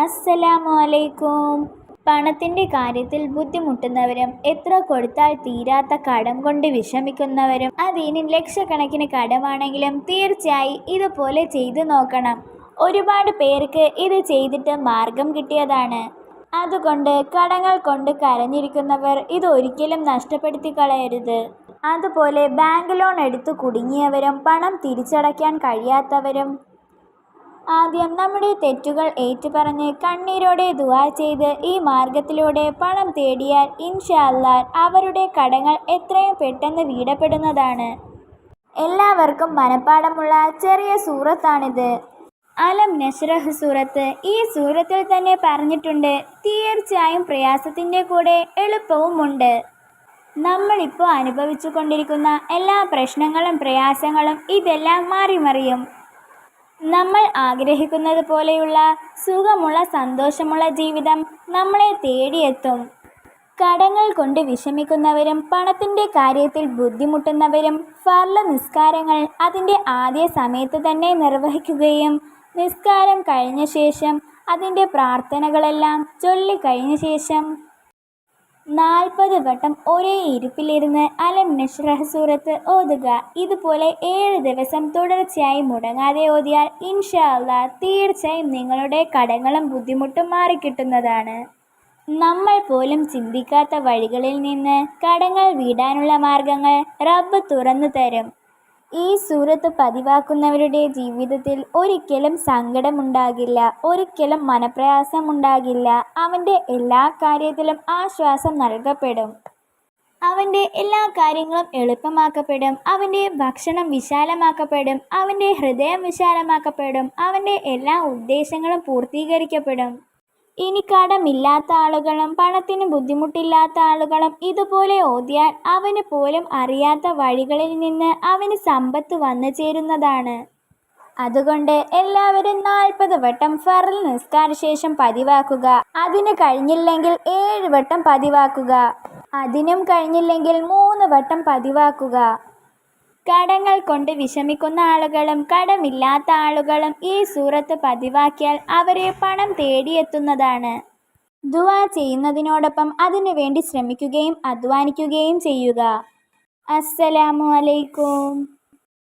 അസ്സലാമു അലൈക്കും. പണത്തിൻ്റെ കാര്യത്തിൽ ബുദ്ധിമുട്ടുന്നവരും എത്ര കൊടുത്താൽ തീരാത്ത കടം കൊണ്ട് വിഷമിക്കുന്നവരും അതിന് ലക്ഷക്കണക്കിന് കടമാണെങ്കിലും തീർച്ചയായും ഇതുപോലെ ചെയ്തു നോക്കണം. ഒരുപാട് പേർക്ക് ഇത് ചെയ്തിട്ട് മാർഗം കിട്ടിയതാണ്. അതുകൊണ്ട് കടങ്ങൾ കൊണ്ട് കരഞ്ഞിരിക്കുന്നവർ ഇതൊരിക്കലും നഷ്ടപ്പെടുത്തി കളയരുത്. അതുപോലെ ബാങ്ക് ലോൺ എടുത്തു കുടുങ്ങിയവരും പണം തിരിച്ചടയ്ക്കാൻ കഴിയാത്തവരും ആദ്യം നമ്മുടെ തെറ്റുകൾ ഏറ്റുപറഞ്ഞ് കണ്ണീരോടെ ദുആ ചെയ്ത് ഈ മാർഗത്തിലൂടെ പണം തേടിയാൽ ഇൻഷാ അല്ലാഹ് അവരുടെ കടങ്ങൾ എത്രയും പെട്ടെന്ന് വീടപ്പെടുന്നതാണ്. എല്ലാവർക്കും മനപ്പാടമുള്ള ചെറിയ സൂറത്താണിത്. അലം നശ്റഹ് സൂറത്ത്. ഈ സൂറത്തിൽ തന്നെ പറഞ്ഞിട്ടുണ്ട്, തീർച്ചയായും പ്രയാസത്തിൻ്റെ കൂടെ എളുപ്പവുമുണ്ട്. നമ്മളിപ്പോൾ അനുഭവിച്ചു കൊണ്ടിരിക്കുന്ന എല്ലാ പ്രശ്നങ്ങളും പ്രയാസങ്ങളും ഇതെല്ലാം മാറിമറിയും. നമ്മൾ ആഗ്രഹിക്കുന്നത് പോലെയുള്ള സുഖമുള്ള സന്തോഷമുള്ള ജീവിതം നമ്മളെ തേടിയെത്തും. കടങ്ങൾ കൊണ്ട് വിഷമിക്കുന്നവരും പണത്തിൻ്റെ കാര്യത്തിൽ ബുദ്ധിമുട്ടുന്നവരും ഫർള് നിസ്കാരങ്ങൾ അതിൻ്റെ ആദ്യ സമയത്ത് തന്നെ നിർവഹിക്കുകയും നിസ്കാരം കഴിഞ്ഞ ശേഷം അതിൻ്റെ പ്രാർത്ഥനകളെല്ലാം ചൊല്ലിക്കഴിഞ്ഞ ശേഷം 40 വട്ടം ഒരേ ഇരിപ്പിലിരുന്ന് അലം നശ്റഹ് സൂറത്ത് ഓതുക. ഇതുപോലെ 7 ദിവസം തുടർച്ചയായി മുടങ്ങാതെ ഓതിയാൽ ഇൻഷാ അല്ലാഹ് തീർച്ചയായും നിങ്ങളുടെ കടങ്ങളും ബുദ്ധിമുട്ടും മാറിക്കിട്ടുന്നതാണ്. നമ്മൾ പോലും ചിന്തിക്കാത്ത വഴികളിൽ നിന്ന് കടങ്ങൾ വീടാനുള്ള മാർഗങ്ങൾ റബ്ബ് തുറന്നു തരും. ഈ സൂറത്ത് പതിവാക്കുന്നവരുടെ ജീവിതത്തിൽ ഒരിക്കലും സങ്കടമുണ്ടാകില്ല, ഒരിക്കലും മനപ്രയാസമുണ്ടാകില്ല. അവൻ്റെ എല്ലാ കാര്യത്തിലും ആശ്വാസം നൽകപ്പെടും. അവൻ്റെ എല്ലാ കാര്യങ്ങളും എളുപ്പമാക്കപ്പെടും. അവൻ്റെ ഭക്ഷണം വിശാലമാക്കപ്പെടും. അവൻ്റെ ഹൃദയം വിശാലമാക്കപ്പെടും. അവൻ്റെ എല്ലാ ഉദ്ദേശങ്ങളും പൂർത്തീകരിക്കപ്പെടും. ഇനി കടമില്ലാത്ത ആളുകളും പണത്തിന് ബുദ്ധിമുട്ടില്ലാത്ത ആളുകളും ഇതുപോലെ ഓതിയാൽ അവന് പോലും അറിയാത്ത വഴികളിൽ നിന്ന് അവന് സമ്പത്ത് വന്നു ചേരുന്നതാണ്. അതുകൊണ്ട് എല്ലാവരും 40 വട്ടം ഫർള് നിസ്കാര ശേഷം പതിവാക്കുക. അതിന് കഴിഞ്ഞില്ലെങ്കിൽ 7 വട്ടം പതിവാക്കുക. അതിനും കഴിഞ്ഞില്ലെങ്കിൽ 3 വട്ടം പതിവാക്കുക. കടങ്ങൾ കൊണ്ട് വിഷമിക്കുന്ന ആളുകളും കടമില്ലാത്ത ആളുകളും ഈ സൂറത്ത് പതിവാക്കിയാൽ അവരെ പണം തേടിയെത്തുന്നതാണ്. ദുആ ചെയ്യുന്നതിനോടൊപ്പം അതിനു വേണ്ടി ശ്രമിക്കുകയും അധ്വാനിക്കുകയും ചെയ്യുക. അസ്സലാമു അലൈക്കും.